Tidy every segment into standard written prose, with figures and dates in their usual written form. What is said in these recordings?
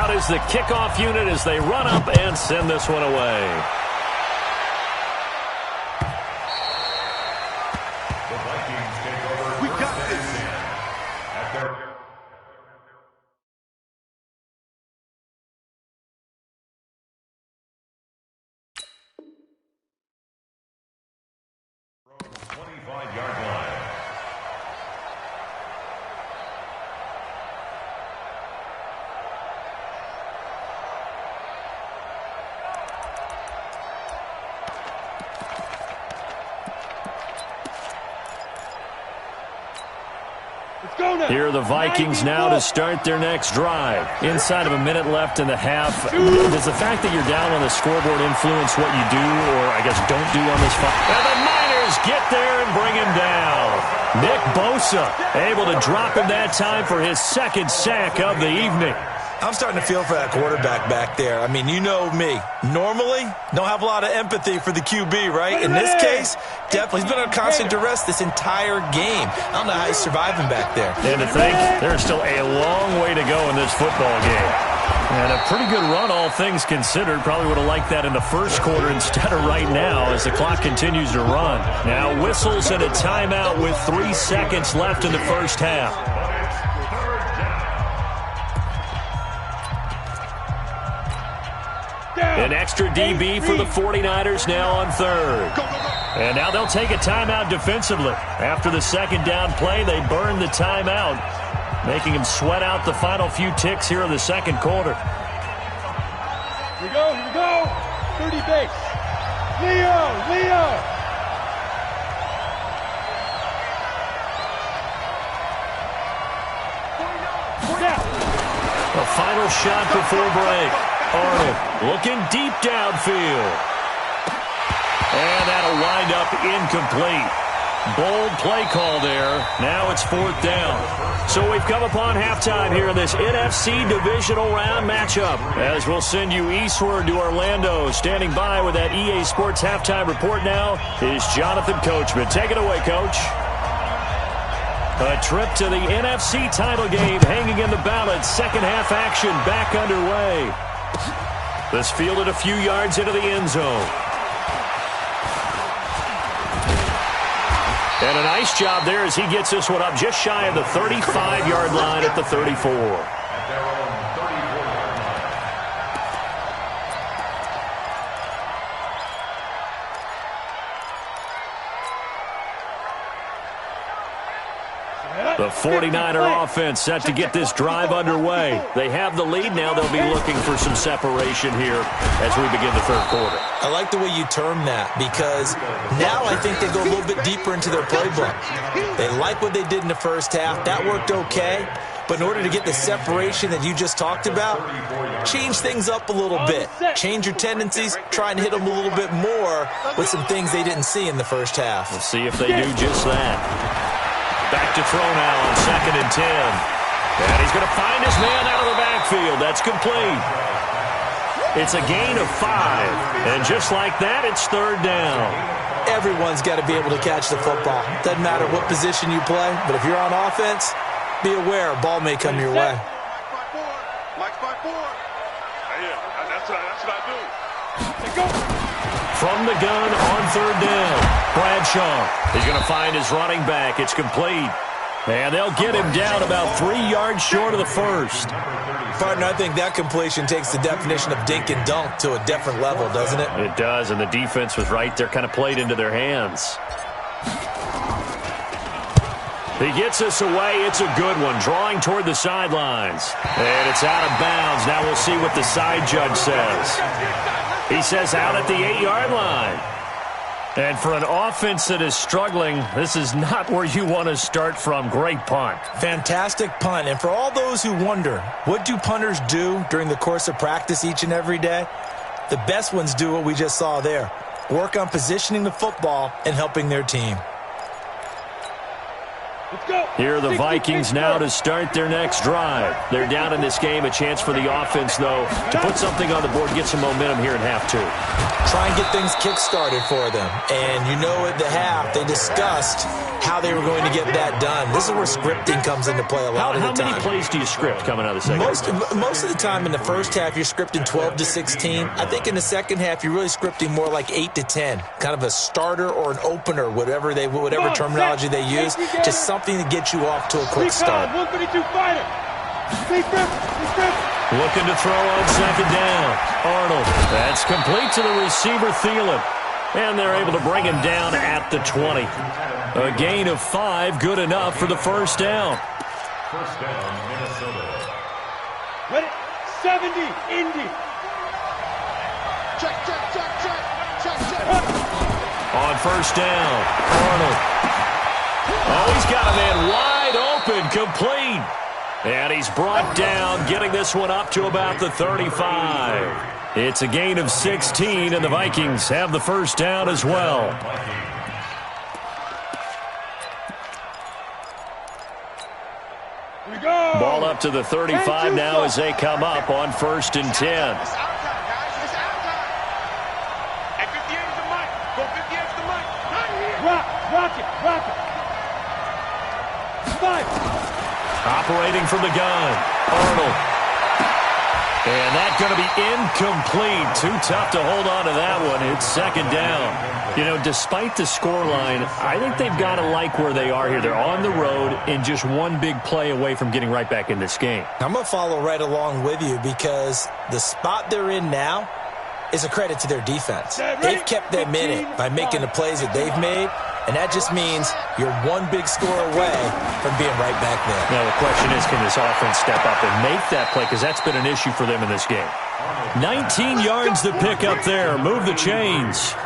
out is the kickoff unit as they run up and send this one away. The Vikings take over. We got this. At their 25-yard line. Here are the Vikings now to start their next drive. Inside of a minute left in the half. Does the fact that you're down on the scoreboard influence what you do, or I guess don't do on this fight? And the Niners get there and bring him down. Nick Bosa able to drop him that time for his second sack of the evening. I'm starting to feel for that quarterback back there. I mean, you know me. Normally, don't have a lot of empathy for the QB, right? In this case, definitely. He's been on constant duress this entire game. I don't know how he's surviving back there. And to think, there's still a long way to go in this football game. And a pretty good run, all things considered. Probably would have liked that in the first quarter instead of right now as the clock continues to run. Now whistles and a timeout with 3 seconds left in the first half. An extra DB for the 49ers now on third. And now they'll take a timeout defensively. After the second down play, they burn the timeout, making him sweat out the final few ticks here in the second quarter. Here we go. 30 base. Leo. A final shot before break. Arnold looking deep downfield. And that'll wind up incomplete. Bold play call there. Now it's fourth down. So we've come upon halftime here in this NFC divisional round matchup. As we'll send you eastward to Orlando. Standing by with that EA Sports halftime report now is Jonathan Coachman. Take it away, Coach. A trip to the NFC title game hanging in the balance. Second half action back underway. This fielded a few yards into the end zone. And a nice job there as he gets this one up just shy of the 35-yard line at the 34. The 49er offense set to get this drive underway. They have the lead. Now they'll be looking for some separation here as we begin the third quarter. I like the way you term that because now I think they go a little bit deeper into their playbook. They like what they did in the first half. That worked okay. But in order to get the separation that you just talked about, change things up a little bit. Change your tendencies. Try and hit them a little bit more with some things they didn't see in the first half. We'll see if they do just that. Back to throw now on 2nd and 10. And he's going to find his man out of the backfield. That's complete. It's a gain of 5. And just like that, it's third down. Everyone's got to be able to catch the football. Doesn't matter what position you play, but if you're on offense, be aware a ball may come your way. Mike's by 4. Yeah, that's what I do. Go. From the gun on third down, Bradshaw. He's going to find his running back. It's complete. And they'll get him down about 3 yards short of the first. Partner, I think that completion takes the definition of dink and dunk to a different level, doesn't it? It does, and the defense was right there, kind of played into their hands. He gets us away. It's a good one, drawing toward the sidelines. And it's out of bounds. Now we'll see what the side judge says. He says out at the 8-yard line. And for an offense that is struggling, this is not where you want to start from. Great punt. Fantastic punt. And for all those who wonder, what do punters do during the course of practice each and every day? The best ones do what we just saw there. Work on positioning the football and helping their team. Here are the Vikings now to start their next drive. They're down in this game. A chance for the offense, though, to put something on the board, get some momentum here in half two. Try and get things kick-started for them. And you know at the half, they discussed how they were going to get that done. This is where scripting comes into play a lot of the time. How many plays do you script coming out of the second half? Most of the time in the first half, you're scripting 12 to 16. I think in the second half, you're really scripting more like 8 to 10. Kind of a starter or an opener, whatever terminology they use. Just something to get you off to a quick start. Looking to throw on second down. Arnold. That's complete to the receiver, Thielen. And they're able to bring him down at the 20. A gain of 5, good enough for the first down. First down, Minnesota. Ready? 70, Indy. Check. On first down, Arnold. Oh, he's got a man wide open, complete. And he's brought down, getting this one up to about the 35. It's a gain of 16, and the Vikings have the first down as well. Ball up to the 35 now as they come up on 1st and 10. Rock it. Operating from the gun, Arnold. And that's going to be incomplete. Too tough to hold on to that one. It's second down. You know, despite the scoreline, I think they've got to like where they are here. They're on the road and just one big play away from getting right back in this game. I'm going to follow right along with you because the spot they're in now is a credit to their defense. They've kept them in it by making the plays that they've made, and that just means you're one big score away from being right back there. Now, the question is, can this offense step up and make that play? Because that's been an issue for them in this game. 19 yards to pick up there. Move the chains.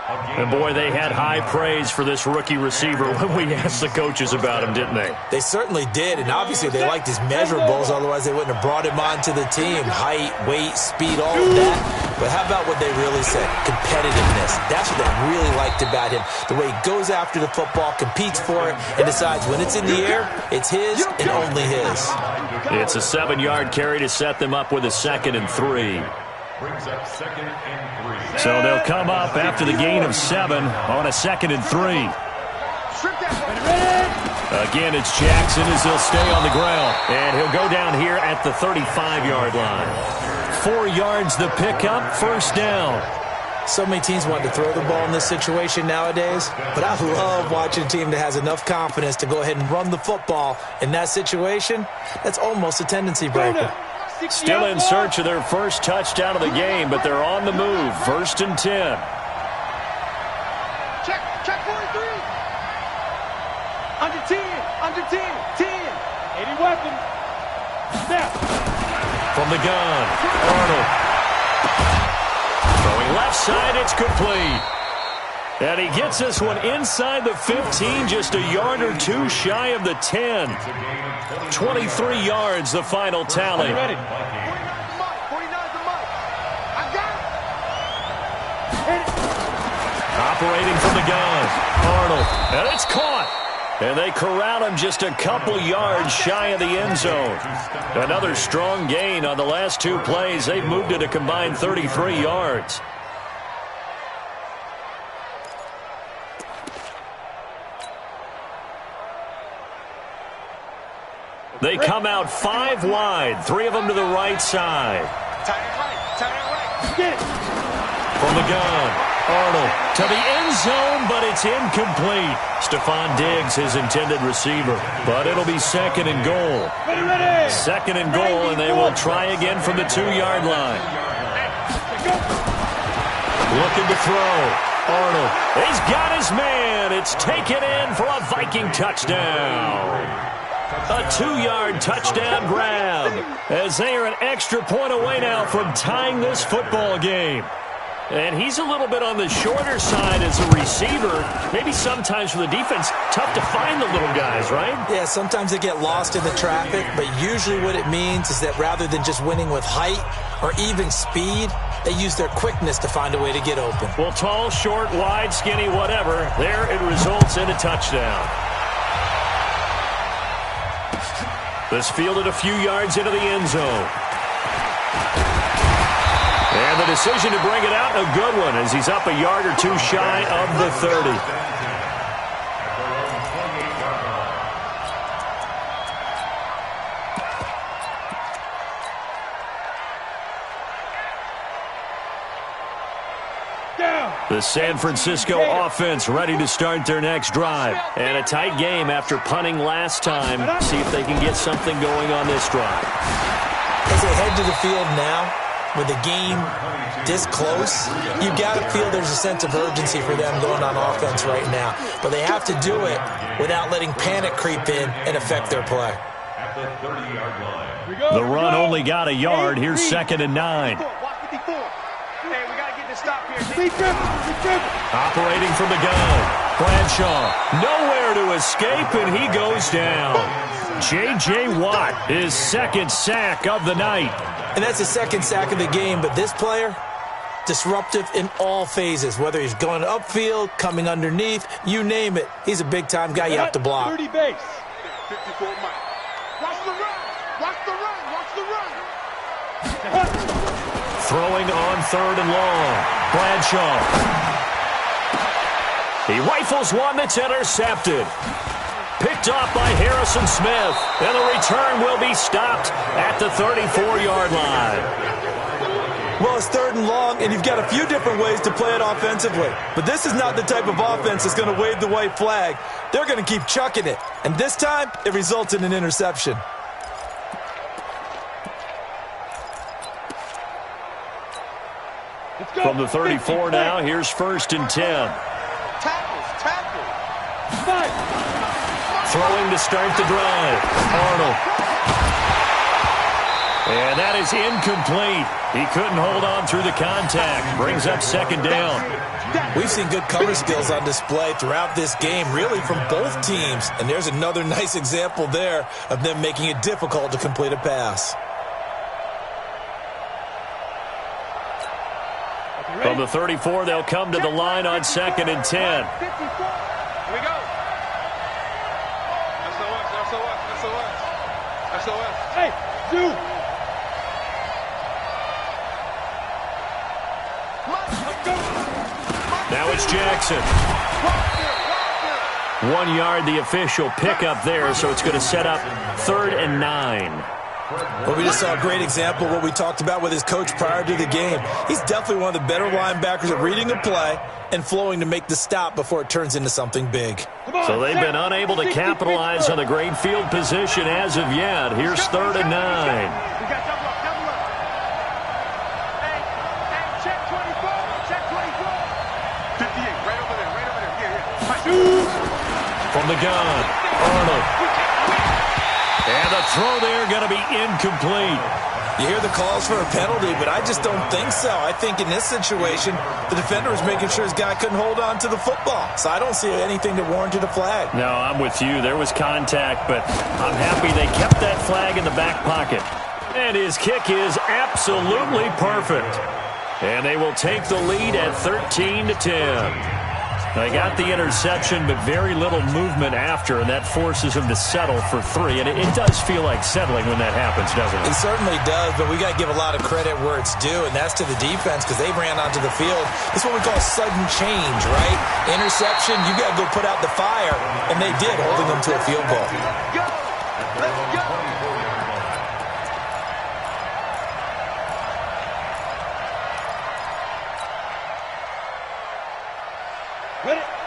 And, boy, they had high praise for this rookie receiver when we asked the coaches about him, didn't they? They certainly did, and obviously they liked his measurables. Otherwise, they wouldn't have brought him onto the team. Height, weight, speed, all of that. But how about what they really said? Competitiveness. That's what they really liked about him. The way he goes after the football, competes for it, and decides when it's in the air, it's his and only his. It's a 7-yard carry to set them up with a 2nd and 3. Brings up 2nd and 3. So they'll come up after the gain of 7 on a 2nd and 3. Again, it's Jackson as he'll stay on the ground. And he'll go down here at the 35-yard line. 4 yards the pickup, first down. So many teams want to throw the ball in this situation nowadays, but I love watching a team that has enough confidence to go ahead and run the football. In that situation, that's almost a tendency breaker. Still in search of their first touchdown of the game, but they're on the move. 1st and 10. Check 43. Under 10. 80 weapons. Snap. From the gun, Arnold. Throwing left side, it's complete. And he gets this one inside the 15, just a yard or two shy of the 10. 23 yards, the final tally. Ready. 49 the mic. I got it. Operating from the gun, Arnold. And it's caught. And they corral him just a couple yards shy of the end zone. Another strong gain on the last 2 plays. They've moved it a combined 33 yards. They come out 5 wide, 3 of them to the right side. Tight right. Get it. From the gun, Arnold to the end zone, but it's incomplete. Stephon Diggs, his intended receiver, but it'll be 2nd and goal. Ready. 2nd and goal, and they will try again from the 2-yard line. Looking to throw. Arnold, he's got his man. It's taken in for a Viking touchdown. A 2-yard touchdown grab as they are an extra point away now from tying this football game. And he's a little bit on the shorter side as a receiver. Maybe sometimes for the defense, tough to find the little guys, right? Yeah, sometimes they get lost in the traffic, but usually what it means is that rather than just winning with height or even speed, they use their quickness to find a way to get open. Well, tall, short, wide, skinny, whatever, there it results in a touchdown. This fielded a few yards into the end zone. And the decision to bring it out, a good one, as he's up a yard or two shy of the 30. The San Francisco offense ready to start their next drive. And a tight game after punting last time. See if they can get something going on this drive. As they head to the field now, with the game this close, you got to feel there's a sense of urgency for them going on offense right now. But they have to do it without letting panic creep in and affect their play. The run only got a yard. Here's 2nd and 9. Operating from the gun. Bradshaw, nowhere to escape, and he goes down. J.J. Watt, his 2nd sack of the night. And that's the 2nd sack of the game, but this player, disruptive in all phases, whether he's going upfield, coming underneath, you name it. He's a big-time guy you have to block. 30 base. 54 Mike. Watch the run. Watch the run. Watch the run. Throwing on 3rd and long. Bradshaw. He rifles one that's intercepted. Picked off by Harrison Smith. And the return will be stopped at the 34-yard line. Well, it's 3rd and long, and you've got a few different ways to play it offensively. But this is not the type of offense that's going to wave the white flag. They're going to keep chucking it. And this time, it results in an interception. From the 34 now, here's 1st and 10. Tackles. Throwing to start the drive. Arnold. And that is incomplete. He couldn't hold on through the contact. Brings up 2nd down. We've seen good cover skills on display throughout this game, really from both teams. And there's another nice example there of them making it difficult to complete a pass. From the 34, they'll come to the line on 2nd and 10. Here we go. SOS. Hey, do. Now it's Jackson. 1 yard, the official pickup there, so it's going to set up 3rd and 9. Well, we just saw a great example of what we talked about with his coach prior to the game. He's definitely one of the better linebackers at reading a play and flowing to make the stop before it turns into something big. So they've been unable to capitalize on the great field position as of yet. Here's 3rd and 9. We got double up. Hey, check 24. Check 24. 58, right over there. Here. From the gun, Arnold. And the throw there going to be incomplete. You hear the calls for a penalty, but I just don't think so. I think in this situation, the defender was making sure his guy couldn't hold on to the football. So I don't see anything that warranted a flag. No, I'm with you. There was contact, but I'm happy they kept that flag in the back pocket. And his kick is absolutely perfect. And they will take the lead at 13-10. They got the interception, but very little movement after, and that forces him to settle for 3. And it does feel like settling when that happens, doesn't it? It certainly does, but we got to give a lot of credit where it's due, and that's to the defense because they ran onto the field. It's what we call sudden change, right? Interception, you got to go put out the fire, and they did, holding them to a field goal. Go. Let's go.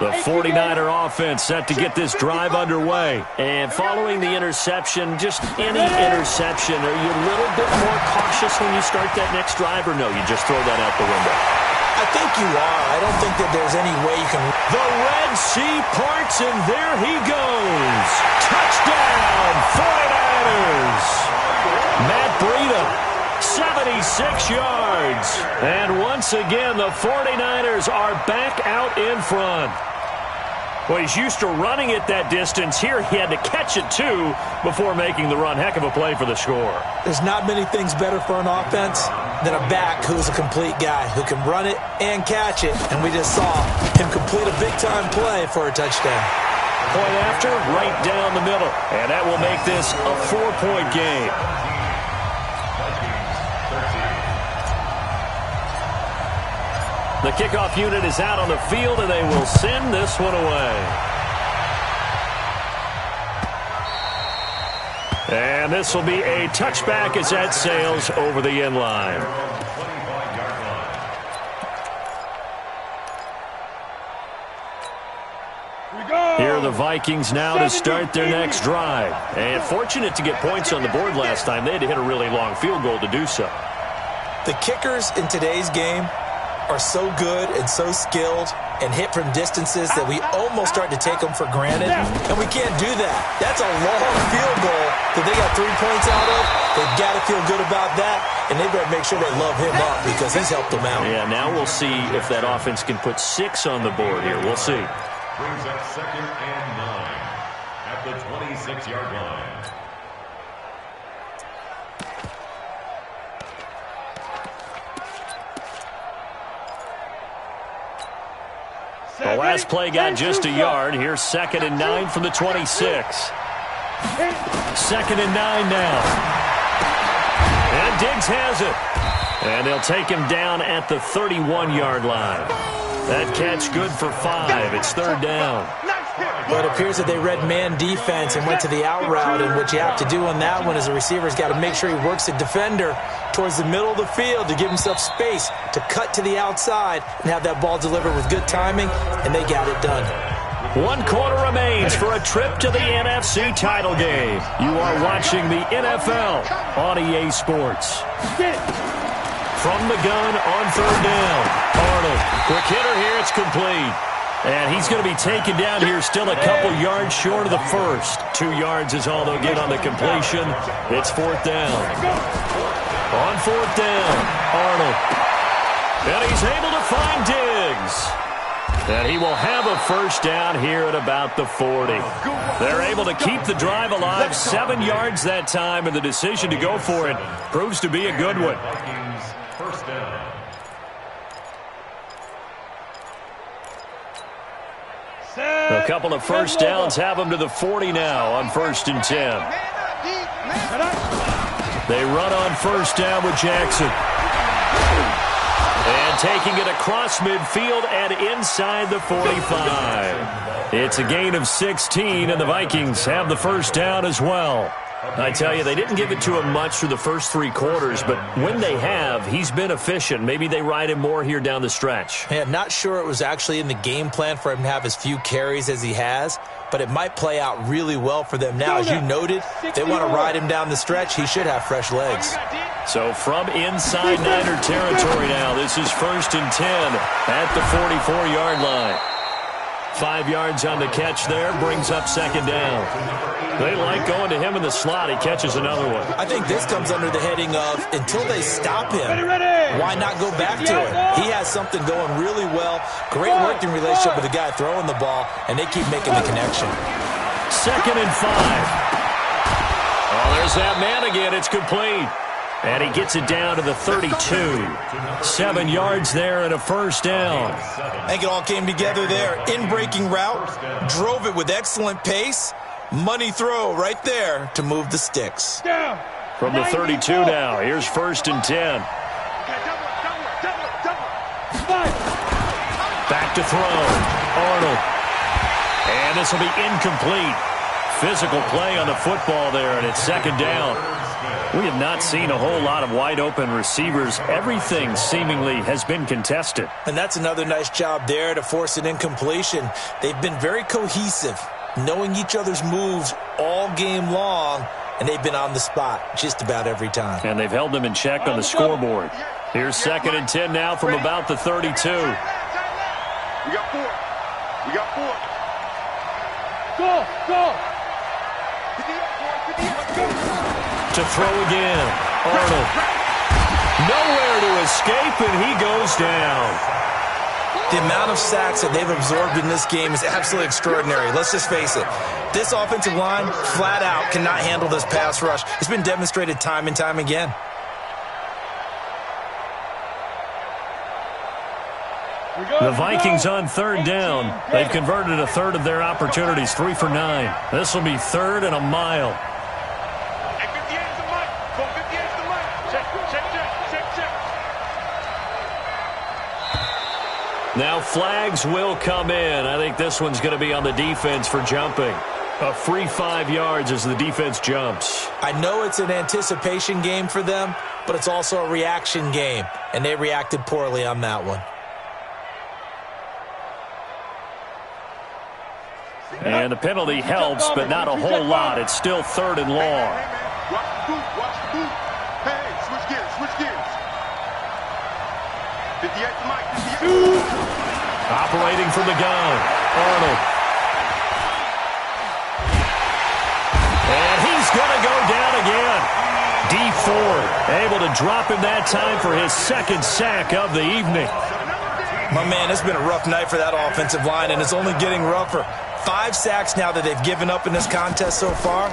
The 49er offense set to get this drive underway. And following the interception, just any interception, are you a little bit more cautious when you start that next drive, or no, you just throw that out the window? I think you are. I don't think that there's any way you can... The Red Sea parts, and there he goes. Touchdown, 49ers. Matt Breida, 76 yards. And once again, the 49ers are back out in front. Well, he's used to running it that distance. Here he had to catch it, too, before making the run. Heck of a play for the score. There's not many things better for an offense than a back who's a complete guy who can run it and catch it. And we just saw him complete a big-time play for a touchdown. point after, right down the middle. And that will make this a 4-point game. The kickoff unit is out on the field, and they will send this one away. And this will be a touchback as that sails over the end line. Here are the Vikings now to start their next drive. And fortunate to get points on the board last time. They had to hit a really long field goal to do so. The kickers in today's game are so good and so skilled and hit from distances that we almost start to take them for granted, and we can't do that. That's a long field goal that they got 3 points out of. They've got to feel good about that, and they better make sure they love him up because he's helped them out. Yeah, now we'll see if that offense can put 6 on the board here. We'll see. Brings up 2nd and 9 at the 26-yard line. The last play got just a yard. Here's 2nd and 9 from the 26. 2nd and 9 now. And Diggs has it. And they'll take him down at the 31-yard line. That catch good for 5. It's 3rd down. But it appears that they read man defense and went to the out route, and what you have to do on that one is the receiver's got to make sure he works the defender towards the middle of the field to give himself space to cut to the outside and have that ball delivered with good timing, and they got it done. 1 quarter remains for a trip to the NFC title game. You are watching the NFL on EA Sports. From the gun on 3rd down. Arnold, quick hitter here, it's complete. And he's going to be taken down here still a couple yards short of the first. 2 yards is all they'll get on the completion. It's 4th down. On 4th down, Arnold. And he's able to find Diggs. And he will have a first down here at about the 40. They're able to keep the drive alive. 7 yards that time, and the decision to go for it proves to be a good one. First down. A couple of first downs have them to the 40 now on 1st and 10. They run on 1st down with Jackson. And taking it across midfield and inside the 45. It's a gain of 16, and the Vikings have the first down as well. I tell you, they didn't give it to him much through the first 3 quarters, but when they have, he's been efficient. Maybe they ride him more here down the stretch. Yeah, not sure it was actually in the game plan for him to have as few carries as he has, but it might play out really well for them now. As you noted, they want to ride him down the stretch. He should have fresh legs. So from inside Niner territory now, this is 1st and 10 at the 44-yard line. 5 yards on the catch there, brings up 2nd down. They like going to him in the slot. He catches another one. I think this comes under the heading of until they stop him, why not go back to it? He has something going really well. Great working relationship with the guy throwing the ball, and they keep making the connection. 2nd and 5. Oh, there's that man again. It's complete. And he gets it down to the 32. 7 yards there and a first down. I think it all came together there. In-breaking route, drove it with excellent pace. Money throw right there to move the sticks. From the 32 now, here's 1st and 10. Back to throw. Arnold. And this will be incomplete. Physical play on the football there, and it's 2nd down. We have not seen a whole lot of wide-open receivers. Everything seemingly has been contested. And that's another nice job there to force an incompletion. They've been very cohesive, knowing each other's moves all game long, and they've been on the spot just about every time. And they've held them in check on the scoreboard. Here's 2nd and 10 now from about the 32. We got 4. We got 4. Go. To throw again. Arnold. Nowhere to escape, and he goes down. The amount of sacks that they've absorbed in this game is absolutely extraordinary. Let's just face it. This offensive line, flat out, cannot handle this pass rush. It's been demonstrated time and time again. The Vikings on third down. They've converted a third of their opportunities, 3 for 9. This will be 3rd and a mile. Hey, 58's the mic. Go 58's the mic. Check. Now flags will come in. I think this one's going to be on the defense for jumping. A free 5 yards as the defense jumps. I know it's an anticipation game for them, but it's also a reaction game, and they reacted poorly on that one. And the penalty helps, but not a whole lot. It's still 3rd and long. Hey, man. Watch the boot. Hey, switch gears. 58 the mic. 58. Operating from the gun, Arnold. And he's going to go down again. D Ford able to drop him that time for his 2nd sack of the evening. My man, it's been a rough night for that offensive line, and it's only getting rougher. 5 sacks now that they've given up in this contest so far.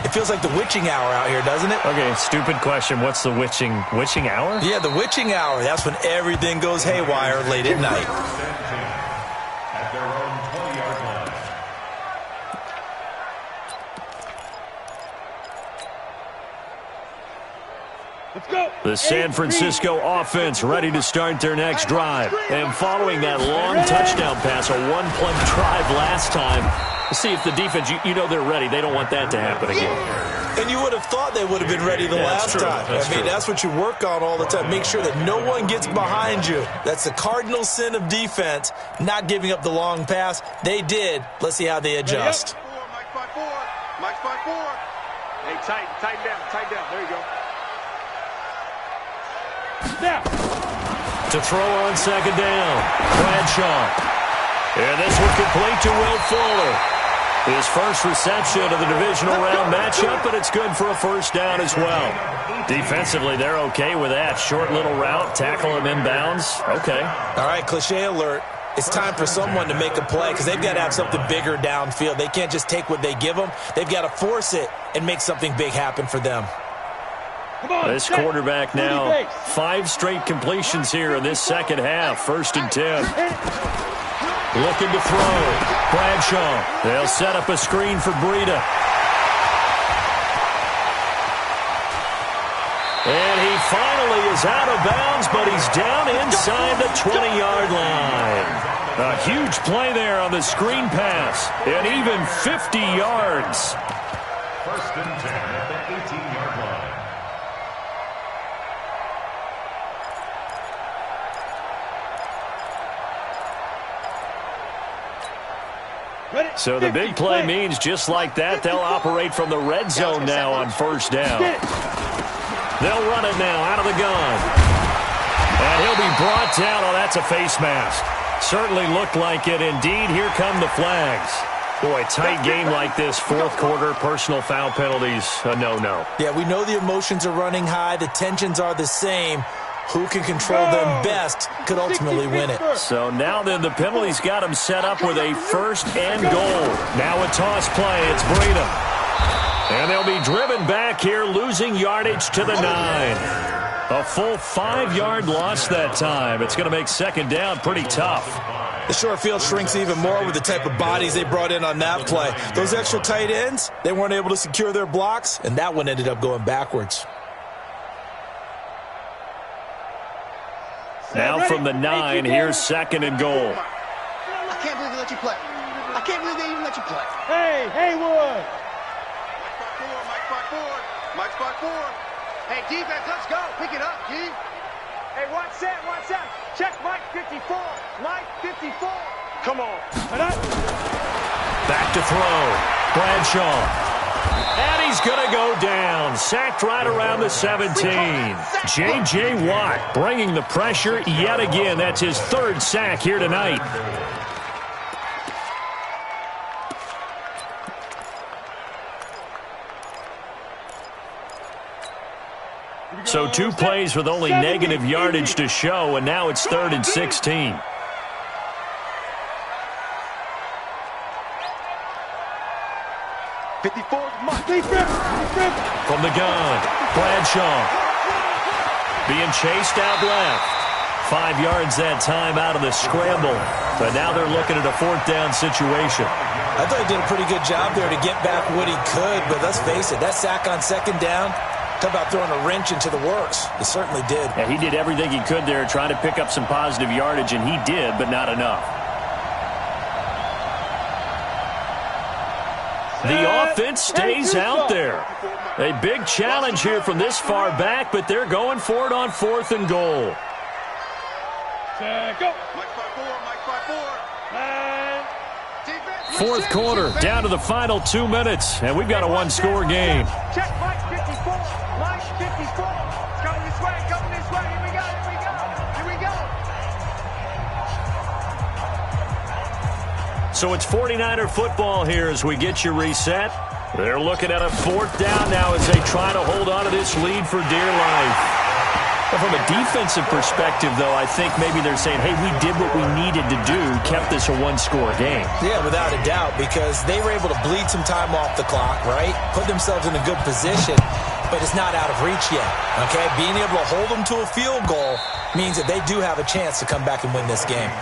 It feels like the witching hour out here, doesn't it? Okay, stupid question. What's the witching hour? Yeah, the witching hour. That's when everything goes haywire late at night. At their own 20-yard line. Let's go. The San Francisco offense ready to start their next drive. And following that long touchdown pass, a 1-play drive last time, see if the defense, you know they're ready. They don't want that to happen again. And you would have thought they would have been ready the last time. That's what you work on all the time. Make sure that no one gets behind you. That's the cardinal sin of defense, not giving up the long pass. They did. Let's see how they adjust. Mike 5-4. Mike 5-4. Hey, tighten down. There you go. Now. To throw on 2nd down, Bradshaw. And this one complete to Will Fuller. His first reception of the divisional round matchup, but it's good for a 1st down as well. Defensively, they're okay with that. Short little route, tackle him inbounds. Okay. All right, cliche alert. It's time for someone to make a play because they've got to have something bigger downfield. They can't just take what they give them. They've got to force it and make something big happen for them. This quarterback now, 5 straight completions here in this 2nd half. 1st and 10. Looking to throw. Bradshaw. They'll set up a screen for Breida. And he finally is out of bounds, but he's down inside the 20-yard line. A huge play there on the screen pass. And even 50 yards. 1st and 10 at the 18-yard line. So the big play means just like that, they'll operate from the red zone now on 1st down. They'll run it now out of the gun. And he'll be brought down. Oh, that's a face mask. Certainly looked like it. Indeed, here come the flags. Boy, tight game like this, 4th quarter, personal foul penalties, a no-no. Yeah, we know the emotions are running high. The tensions are the same. Who can control them best could ultimately win it. So now then, the penalties got him set up with a 1st and goal. Now a toss play. It's Breida. And they'll be driven back here, losing yardage to the 9. A full 5-yard loss that time. It's going to make 2nd down pretty tough. The short field shrinks even more with the type of bodies they brought in on that play. Those extra tight ends, they weren't able to secure their blocks, and that one ended up going backwards. Now from the 9, here's 2nd and goal. I can't believe they let you play. I can't believe they even let you play. Hey, Haywood. Mike 5-4. Hey, defense, let's go. Pick it up, D. Hey, watch that. Check Mike 54. Mike 54. Come on. Back to throw. Bradshaw. And he's going to go down. Sacked right around the 17. J.J. Watt bringing the pressure yet again. That's his 3rd sack here tonight. So 2 plays with only negative yardage to show, and now it's 3rd and 16. From the gun, Bradshaw being chased out left. 5 yards that time out of the scramble. But now they're looking at a 4th down situation. I thought he did a pretty good job there to get back what he could, but let's face it, that sack on 2nd down, talk about throwing a wrench into the works. He certainly did. Yeah, he did everything he could there trying to pick up some positive yardage, and he did, but not enough. The offense stays out there. A big challenge here from this far back, but they're going for it on 4th and goal. Go. 4th quarter, down to the final 2 minutes, and we've got a 1-score game. Check Mike 54. Mike 54. It's coming this way, coming this way. Here we go, here we go. Here we go. So it's 49er football here as we get you reset. They're looking at a 4th down now as they try to hold on to this lead for dear life. Well, from a defensive perspective, though, I think maybe they're saying, hey, we did what we needed to do, kept this a 1-score game. Yeah, without a doubt, because they were able to bleed some time off the clock, right? Put themselves in a good position, but it's not out of reach yet, okay? Being able to hold them to a field goal means that they do have a chance to come back and win this game.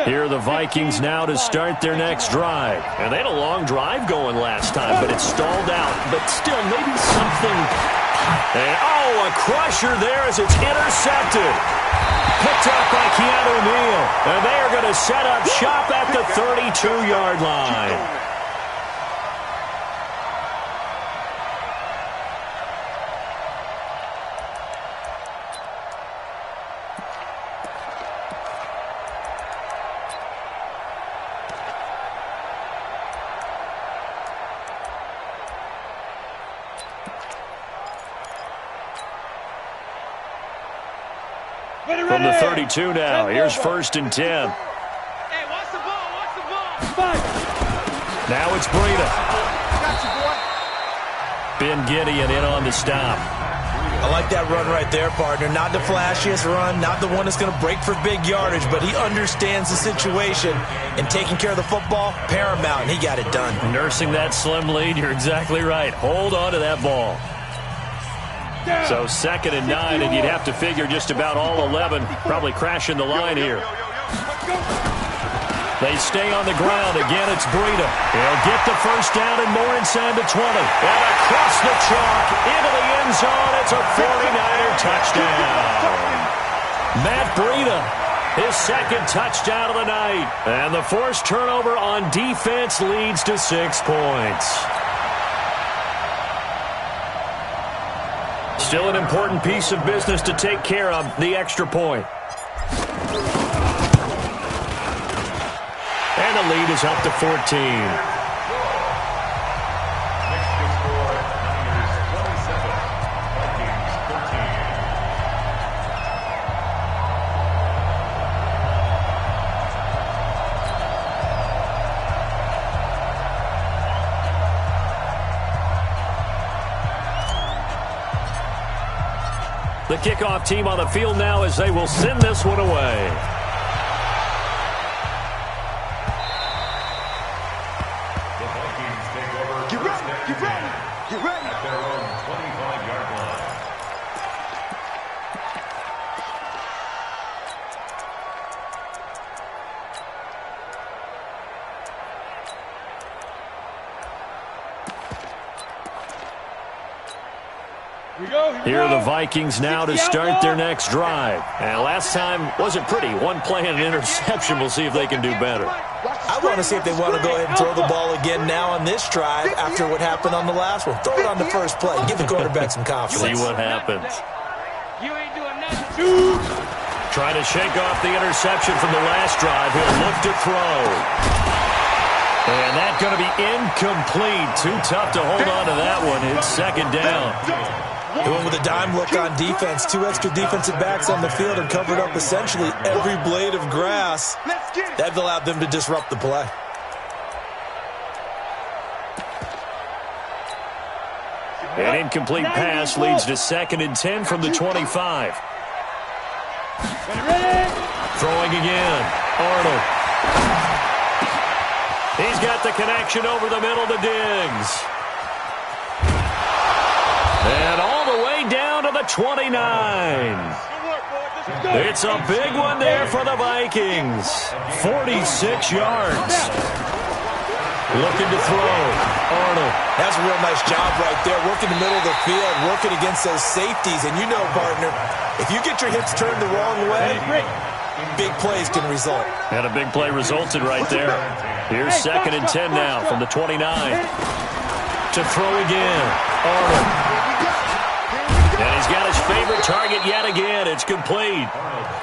Here are the Vikings now to start their next drive. And they had a long drive going last time, but it stalled out. But still, maybe something. And, a crusher there as it's intercepted. Picked up by Keanu Neal. And they are going to set up shop at the 32-yard line. From the 32 now, here's 1st and 10. Hey, watch the ball, watch the ball. Now it's Breida. Ben Gideon in on the stop. I like that run right there, partner. Not the flashiest run, not the one that's going to break for big yardage, but he understands the situation, and taking care of the football, paramount, and he got it done. Nursing that slim lead, you're exactly right. Hold on to that ball. So 2nd and 9, and you'd have to figure just about all 11 probably crashing the line here. They stay on the ground. Again, it's Breida. He'll get the 1st down and more inside the 20. And across the chalk into the end zone. It's a 49er touchdown. Matt Breida, his 2nd touchdown of the night. And the forced turnover on defense leads to 6 points. Still an important piece of business to take care of, the extra point. And the lead is up to 14. The kickoff team on the field now as they will send this one away. The Vikings take over. Get ready, get ready, get ready. At their own 25-yard line. Here are the Vikings now to start their next drive. And last time wasn't pretty. One play and an interception. We'll see if they can do better. I want to see if they want to go ahead and throw the ball again now on this drive after what happened on the last one. Throw it on the first play. Give the quarterback some confidence. See what happens. You ain't doing nothing. Trying to shake off the interception from the last drive. He'll look to throw. And that's going to be incomplete. Too tough to hold on to that one. It's 2nd down. They went with a dime look on defense. 2 extra defensive backs on the field and covered up essentially every blade of grass. That allowed them to disrupt the play. An incomplete pass leads to 2nd and 10 from the 25. Throwing again. Arnold. He's got the connection over the middle to Diggs. And all the way down to the 29. It's a big one there for the Vikings. 46 yards. Looking to throw. Arnold. That's a real nice job right there. Working the middle of the field, working against those safeties. And you know, partner, if you get your hips turned the wrong way, big plays can result. And a big play resulted right there. Here's 2nd and 10 now from the 29. To throw again. Arnold. And he's got his favorite target yet again. It's complete.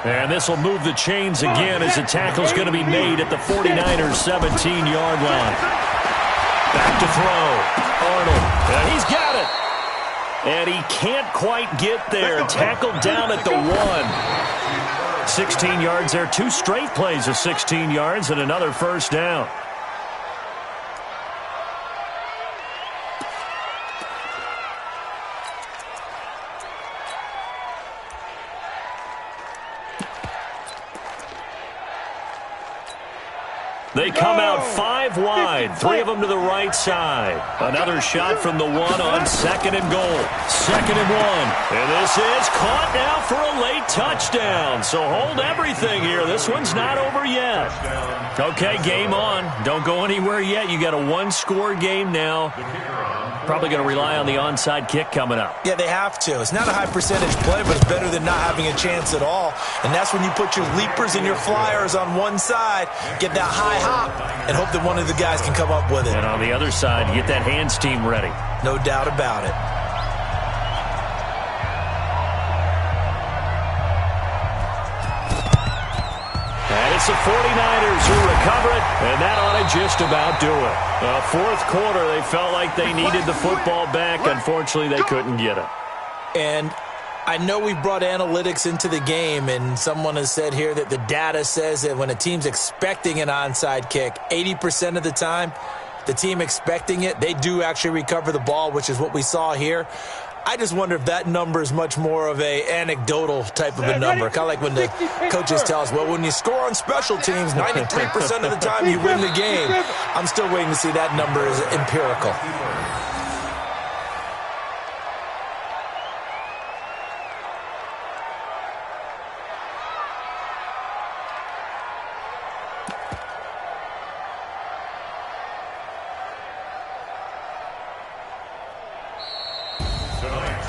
And this will move the chains again as the tackle's going to be made at the 49ers' 17-yard line. Back to throw. Arnold. And he's got it. And he can't quite get there. Tackled down at the 1. 16 yards there. 2 straight plays of 16 yards and another first down. They come out 5 wide, 3 of them to the right side. Another shot from the 1 on 2nd and goal. 2nd and 1. And this is caught now for a late touchdown. So hold everything here. This one's not over yet. Okay, game on. Don't go anywhere yet. You got a 1-score game now. Probably going to rely on the onside kick coming up. Yeah, they have to. It's not a high percentage play, but it's better than not having a chance at all. And that's when you put your leapers and your flyers on one side, get that high hop, and hope that one of the guys can come up with it. And on the other side, you get that hands team ready. No doubt about it. And it's the 49ers who recover it, and that ought to just about do it. Fourth quarter, they felt like they needed the football back. Unfortunately, they couldn't get it. And I know we brought analytics into the game, and someone has said here that the data says that when a team's expecting an onside kick, 80% of the time, the team expecting it, they do actually recover the ball, which is what we saw here. I just wonder if that number is much more of a anecdotal type of a number. Kind of like when the coaches tell us, well, when you score on special teams, 93% of the time you win the game. I'm still waiting to see that number is empirical.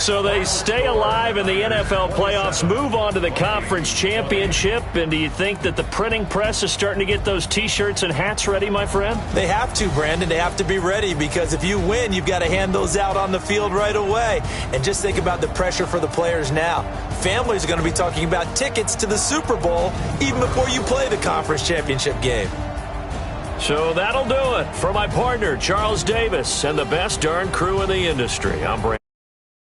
So they stay alive in the NFL playoffs, move on to the conference championship. And do you think that the printing press is starting to get those T-shirts and hats ready, my friend? They have to, Brandon. They have to be ready because if you win, you've got to hand those out on the field right away. And just think about the pressure for the players now. Families are going to be talking about tickets to the Super Bowl even before you play the conference championship game. So that'll do it. For my partner, Charles Davis, and the best darn crew in the industry, I'm Brandon.